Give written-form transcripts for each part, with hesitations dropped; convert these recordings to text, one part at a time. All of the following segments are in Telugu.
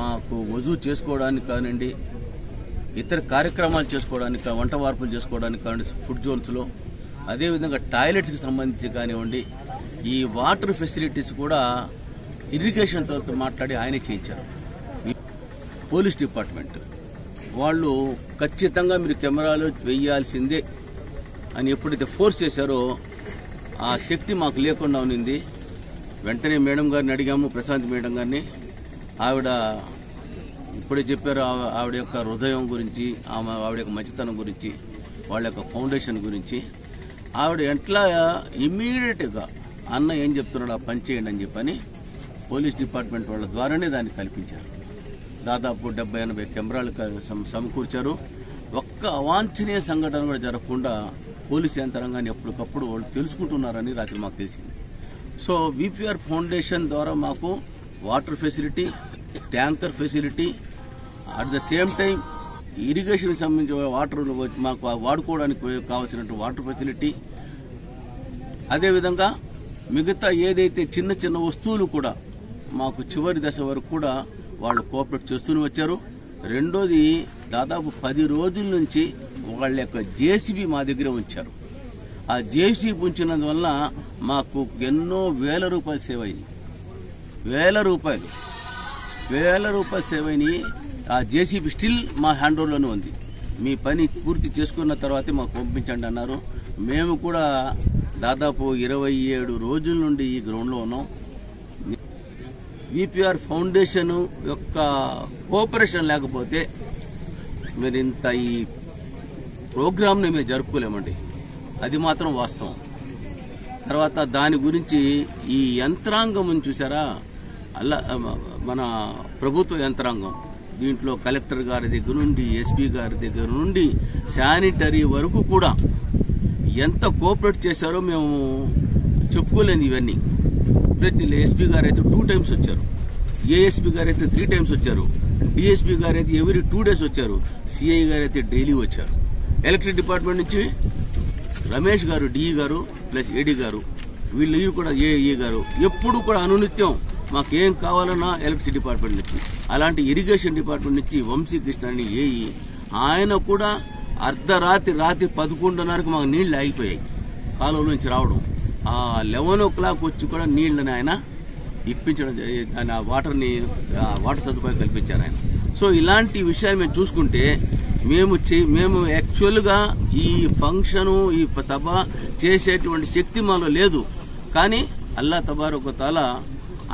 మాకు వజూ చేసుకోవడానికి కానివ్వండి, ఇతర కార్యక్రమాలు చేసుకోవడానికి, వంట వార్పులు చేసుకోవడానికి కానివ్వండి ఫుడ్ జోన్స్లో, అదేవిధంగా టాయిలెట్స్కి సంబంధించి కానివ్వండి, ఈ వాటర్ ఫెసిలిటీస్ కూడా ఇరిగేషన్తో మాట్లాడి ఆయనే చేయించారు. పోలీస్ డిపార్ట్మెంట్ వాళ్ళు ఖచ్చితంగా మీరు కెమెరాలు వేయాల్సిందే అని ఎప్పుడైతే ఫోర్స్ చేశారో ఆ శక్తి మాకు లేకుండా ఉన్నింది. వెంటనే మేడం గారిని అడిగాము, ప్రశాంత్ మేడం గారిని. ఆవిడ ఇప్పుడే చెప్పారు ఆవిడ యొక్క హృదయం గురించి, ఆవిడ యొక్క మంచితనం గురించి, వాళ్ళ యొక్క ఫౌండేషన్ గురించి. ఆవిడ ఎట్లా ఇమ్మీడియట్గా అన్న ఏం చెప్తున్నాడు ఆ పని చేయండి అని చెప్పని పోలీస్ డిపార్ట్మెంట్ వాళ్ళ ద్వారానే దాన్ని కల్పించారు. దాదాపు 70-80 కెమెరాలు సమకూర్చారు. ఒక్క అవాంఛనీయ సంఘటన కూడా జరగకుండా పోలీసు యంత్రాంగాన్ని ఎప్పటికప్పుడు వాళ్ళు తెలుసుకుంటున్నారని రాత్రి మాకు తెలిసింది. సో విపిఆర్ ఫౌండేషన్ ద్వారా మాకు water facility, tanker facility, at the same time ఇరిగేషన్కి సంబంధించిన వాటర్ మాకు వాడుకోవడానికి కావాల్సినటువంటి వాటర్ ఫెసిలిటీ, అదేవిధంగా మిగతా ఏదైతే చిన్న చిన్న వస్తువులు కూడా మాకు చివరి దశ వరకు కూడా వాళ్ళు కోఆపరేట్ చేస్తూనే వచ్చారు. రెండోది, దాదాపు 10 రోజుల నుంచి వాళ్ళ యొక్క జేసీబీ మా దగ్గర ఉంచారు. ఆ జేసీబీ ఉంచినందువల్ల మాకు ఎన్నో వేల రూపాయలు సేవ్ అయినాయి. వేల రూపాయలు సేవ్ అయినాయి. ఆ జేసీబీ స్టిల్ మా హ్యాండ్ ఓవర్లోనే ఉంది. మీ పని పూర్తి చేసుకున్న తర్వాతే మాకు పంపించండి అన్నారు. మేము కూడా దాదాపు 27 రోజుల నుండి ఈ గ్రౌండ్లో ఉన్నాం. విపిఆర్ ఫౌండేషన్ యొక్క కోఆపరేషన్ లేకపోతే మీరు ఇంత ఈ ప్రోగ్రామ్ని మేము జరుపుకోలేమండి. అది మాత్రం వాస్తవం. తర్వాత దాని గురించి ఈ యంత్రాంగం చూసారా, మన ప్రభుత్వ యంత్రాంగం, దీంట్లో కలెక్టర్ గారి దగ్గర నుండి, ఎస్పీ గారి దగ్గర నుండి, శానిటరీ వరకు కూడా ఎంత కోఆపరేట్ చేశారో మేము చెప్పుకోలేదు. ఇవన్నీ ప్రతి ఎస్పీ గారు అయితే 2 times వచ్చారు, ఏఎస్పీ గారు అయితే 3 times వచ్చారు, డిఎస్పీ గారు అయితే ఎవ్రీ 2 days వచ్చారు, సిఐ గారు అయితే డైలీ వచ్చారు. ఎలక్ట్రిక్ డిపార్ట్మెంట్ నుంచి రమేష్ గారు, డిఈ గారు ప్లస్ ఏడీ గారు, వీళ్ళు కూడా ఏఈ గారు ఎప్పుడు కూడా అనునిత్యం మాకు ఏం కావాలన్నా ఎలక్ట్రిసిటీ డిపార్ట్మెంట్ నుంచి, అలాంటి ఇరిగేషన్ డిపార్ట్మెంట్ నుంచి వంశీకృష్ణ అని ఏఈ, ఆయన కూడా అర్ధరాత్రి 11:30కు మాకు నీళ్లు ఆగిపోయాయి కాలువల నుంచి రావడం. ఆ 11 o'clock వచ్చి కూడా నీళ్ళని ఆయన ఇప్పించడం, ఆయన వాటర్ సదుపాయం కల్పించారు ఆయన. సో ఇలాంటి విషయాలు మేము చూసుకుంటే మేము యాక్చువల్గా ఈ ఫంక్షను, ఈ సభ చేసేటువంటి శక్తి మాలో లేదు. కానీ అల్లా తబారక తాలా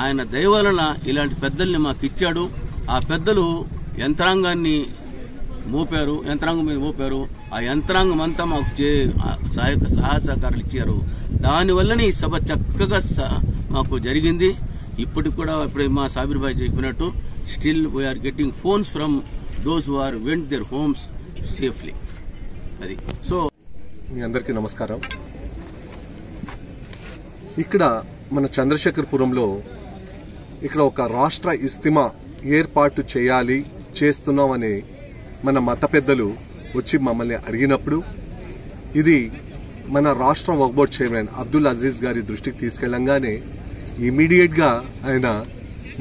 ఆయన దయ వలన ఇలాంటి పెద్దల్ని మాకు ఇచ్చాడు. ఆ పెద్దలు యంత్రాంగం మీద మోపారు. ఆ యంత్రాంగం అంతా మాకు సహాయ సహకారాలు ఇచ్చారు. దానివల్లనే ఈ సభ చక్కగా మాకు జరిగింది. ఇప్పటికి కూడా ఇప్పుడు మా సాబిర్ భాయ్ చెప్పినట్టు still we're getting phones from those who are went their homes safely. అది. సో మీ అందరికీ నమస్కారం. ఇక్కడ మన చంద్రశేఖర్పురంలో ఇక్కడ ఒక రాష్ట్ర ఇస్తిమా ఏర్పాటు చేస్తున్నామని మన మత పెద్దలు వచ్చి మమ్మల్ని అడిగినప్పుడు ఇది మన రాష్ట్ర వక్ఫ్ బోర్డ్ చైర్మన్ అబ్దుల్ అజీజ్ గారి దృష్టికి తీసుకెళ్లంగానే ఇమీడియట్గా ఆయన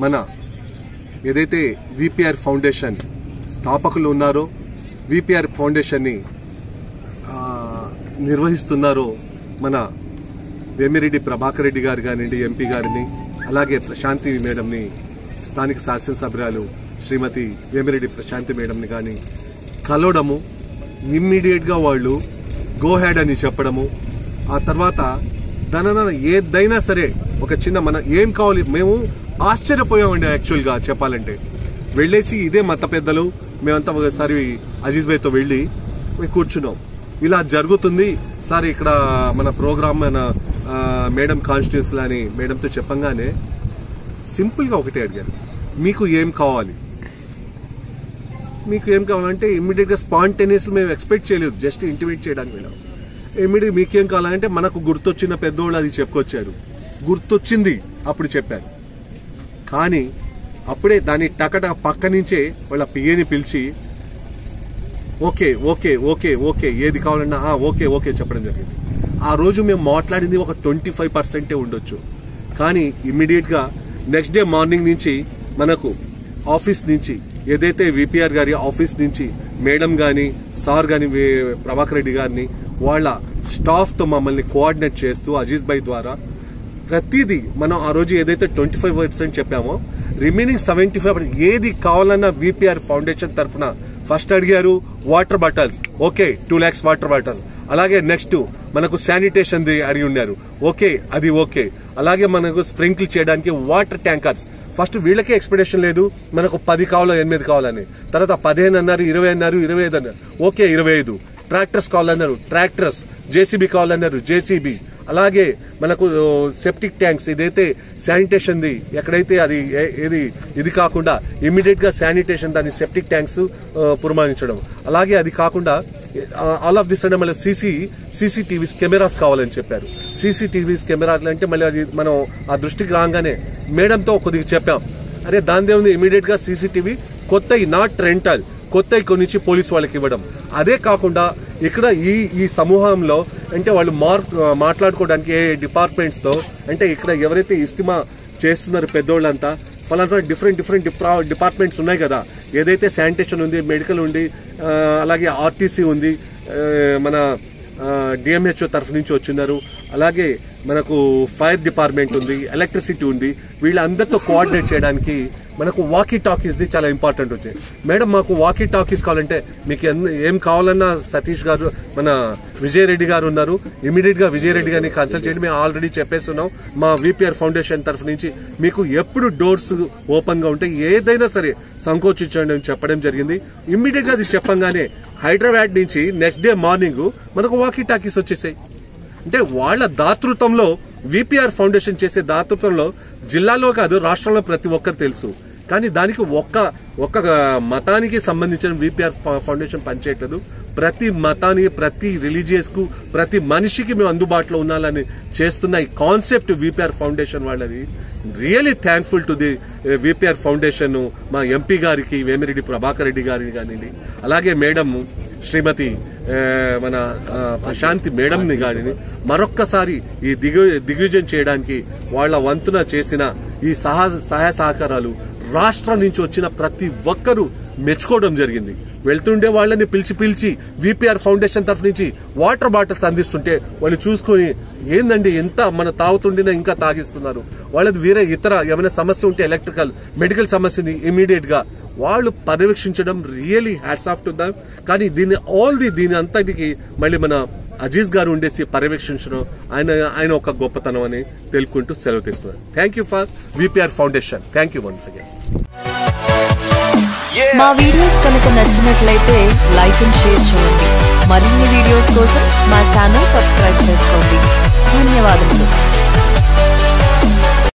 మన ఏదైతే విపిఆర్ ఫౌండేషన్ స్థాపకులు ఉన్నారో, విపిఆర్ ఫౌండేషన్ని నిర్వహిస్తున్నారో మన వేమిరెడ్డి ప్రభాకర్ రెడ్డి గారు కానివ్వండి, ఎంపీ గారిని, అలాగే ప్రశాంతి మేడంని, స్థానిక శాసనసభ్యురాలు శ్రీమతి వేమిరెడ్డి ప్రశాంతి మేడంని కానీ కలవడము, ఇమ్మీడియట్గా వాళ్ళు గో హెడ్ అని చెప్పడము, ఆ తర్వాత దాని ఏదైనా సరే ఒక చిన్న మన ఏం కావాలి మేము ఆశ్చర్యపోయామండి. యాక్చువల్గా చెప్పాలంటే వెళ్ళేసి ఇదే మత పెద్దలు మేమంతా ఒకసారి అజీజ్ భాయ్తో వెళ్ళి కూర్చున్నాం. ఇలా జరుగుతుంది సార్ ఇక్కడ మన ప్రోగ్రామ్ మన మేడం కాన్స్టిట్యూన్సీలో అని మేడంతో చెప్పంగానే సింపుల్గా ఒకటే అడిగారు, మీకు ఏం కావాలి? మీకు ఏం కావాలంటే ఇమ్మీడియట్గా స్పాంటేనియస్లీ మేము ఎక్స్పెక్ట్ చేయలేదు, జస్ట్ ఇంటిమేట్ చేయడానికి వెళ్ళాం. ఇమ్మీడియట్ మీకేం కావాలంటే మనకు గుర్తొచ్చిన పెద్దోళ్ళు అది చెప్పుకొచ్చారు, గుర్తొచ్చింది అప్పుడు చెప్పారు. కానీ అప్పుడే దాన్ని టకటక పక్క నుంచే వాళ్ళ పిఏని పిలిచి ఓకే ఓకే ఓకే ఓకే ఏది కావాలన్నా ఓకే ఓకే చెప్పడం జరిగింది. ఆ రోజు మేము మాట్లాడింది ఒక 25% ఉండొచ్చు. కానీ ఇమ్మీడియట్గా నెక్స్ట్ డే మార్నింగ్ నుంచి మనకు ఆఫీస్ నుంచి ఏదైతే విపిఆర్ గారి ఆఫీస్ నుంచి మేడం గాని సార్ గాని ప్రభాకర్ రెడ్డి గారిని వాళ్ళ స్టాఫ్ తో మమ్మల్ని కోఆర్డినేట్ చేస్తూ అజీజ్ భాయ్ ద్వారా ప్రతిదీ మనం ఆ రోజు ఏదైతే 25% చెప్పామో రిమైనింగ్ 75% ఏది కావాలన్నా విపిఆర్ ఫౌండేషన్ తరఫున ఫస్ట్ అడిగారు water bottles, okay 2 lakhs water bottles. అలాగే నెక్స్ట్ మనకు శానిటేషన్ అడిగి ఉన్నారు, ఓకే అది ఓకే. అలాగే మనకు స్ప్రింకిల్ చేయడానికి వాటర్ ట్యాంకర్స్, ఫస్ట్ వీళ్ళకే ఎక్స్పెక్టేషన్ లేదు మనకు 10 కావాలో 8 కావాలని, తర్వాత 15 అన్నారు, 20 అన్నారు, 25 అన్నారు, ఓకే 25. ట్రాక్టర్స్ కావాలన్నారు, ట్రాక్టర్స్. జేసీబీ కావాలన్నారు, జేసీబీ. అలాగే మనకు సెప్టిక్ ట్యాంక్స్, ఇదైతే శానిటేషన్ ఎక్కడైతే అది ఇది కాకుండా ఇమ్మీడియట్ గా శానిటేషన్ దాని సెప్టిక్ ట్యాంక్స్ పురమాయించడం. అలాగే అది కాకుండా ఆల్ ఆఫ్ దిస్ అంటే మళ్ళీ సీసీటీవీస్ కెమెరాస్ కావాలని చెప్పారు. సీసీటీవీస్ కెమెరాలు అంటే మళ్ళీ అది మనం ఆ దృష్టికి రాగానే మేడంతో కొద్దిగా చెప్పాం, అరే దాని ఉంది ఇమీడియట్ గా సీసీటీవీ కొత్తవి, నాట్ రెంటల్, కొత్తవి కొనిచ్చి పోలీసు వాళ్ళకి ఇవ్వడం. అదే కాకుండా ఇక్కడ ఈ సమూహంలో అంటే వాళ్ళు మాట్లాడుకోవడానికి ఏ డిపార్ట్మెంట్స్ తో అంటే ఇక్కడ ఎవరైతే ఇస్తిమా చేస్తున్నారు పెద్దోళ్ళంతా ఫలానా డిఫరెంట్ డిపార్ట్మెంట్స్ ఉన్నాయి కదా, ఏదైతే శానిటేషన్ ఉంది, మెడికల్ ఉంది, అలాగే ఆర్టీసీ ఉంది, మన డిఎంహెచ్ఓ తరఫు నుంచి వచ్చినారు, అలాగే మనకు ఫైర్ డిపార్ట్మెంట్ ఉంది, ఎలక్ట్రిసిటీ ఉంది. వీళ్ళందరితో కోఆర్డినేట్ చేయడానికి మనకు వాకీ టాకీస్ చాలా ఇంపార్టెంట్ వచ్చాయి. మేడం మాకు వాకీ టాకీస్ కావాలంటే మీకు ఏం కావాలన్నా సతీష్ గారు మన విజయ్ రెడ్డి గారు ఉన్నారు, ఇమీడియట్ గా విజయ్ రెడ్డి గారిని కన్సల్ట్ చేయండి. మేము ఆల్రెడీ చెప్పేస్తున్నాం మా విపిఆర్ ఫౌండేషన్ తరఫు నుంచి మీకు ఎప్పుడు డోర్స్ ఓపెన్ గా ఉంటే ఏదైనా సరే సంకోచించండి అని చెప్పడం జరిగింది. ఇమీడియట్ గా అది చెప్పంగానే హైదరాబాద్ నుంచి నెక్స్ట్ డే మార్నింగ్ మనకు వాకీ టాకీస్ వచ్చేసాయి. అంటే వాళ్ళ దాతృత్వంలో విపిఆర్ ఫౌండేషన్ చేసే దాతృత్వంలో జిల్లాలో కాదు రాష్ట్రంలో ప్రతి ఒక్కరు తెలుసు. కానీ దానికి ఒక్క మతానికి సంబంధించిన విపిఆర్ ఫౌండేషన్ పనిచేయట్లేదు. ప్రతి మతానికి, ప్రతి రిలీజియస్ కు, ప్రతి మనిషికి మేము అందుబాటులో ఉండాలని చేస్తున్న ఈ కాన్సెప్ట్ విపిఆర్ ఫౌండేషన్ వాళ్ళది. Really thankful to the VPR foundation, మా ఎంపీ గారికి వేమిరెడ్డి ప్రభాకర్ రెడ్డి గారిని కానివ్వండి, అలాగే మేడం శ్రీమతి మన ప్రశాంతి మేడంని గాని మరొక్కసారి ఈ దిగ్విజయం చేయడానికి వాళ్ళ వంతున చేసిన ఈ సహాయ సహకారాలు రాష్ట్రం నుంచి వచ్చిన ప్రతి ఒక్కరూ మెచ్చుకోవడం జరిగింది. వెళ్తుండే వాళ్ళని పిలిచి విపిఆర్ ఫౌండేషన్ తరఫు నుంచి వాటర్ బాటిల్స్ అందిస్తుంటే వాళ్ళు చూసుకొని ఏందండి ఎంత మన తాగుతుండేనా ఇంకా తాగిస్తున్నారు, వాళ్ళది వేరే ఇతర ఏమైనా సమస్య ఉంటే ఎలక్ట్రికల్ మెడికల్ సమస్యని ఇమీడియట్ గా వాళ్ళు పర్యవేక్షించడం really hats off to them. కానీ దీని అంతటికి మళ్ళీ మన అజీజ్ గారు ఉండేసి పర్యవేక్షించడం ఆయన ఒక గొప్పతనం అని తెలుపుకుంటూ సెలవు తీసుకున్నారు. Thank you for VPR foundation. Thank you once again. మా వీడియోస్ కనుక నచ్చినట్లయితే లైక్ అండ్ షేర్ చేయండి. మరిన్ని వీడియోస్ కోసం మా ఛానల్ సబ్స్క్రైబ్ చేసుకోండి. ధన్యవాదములు.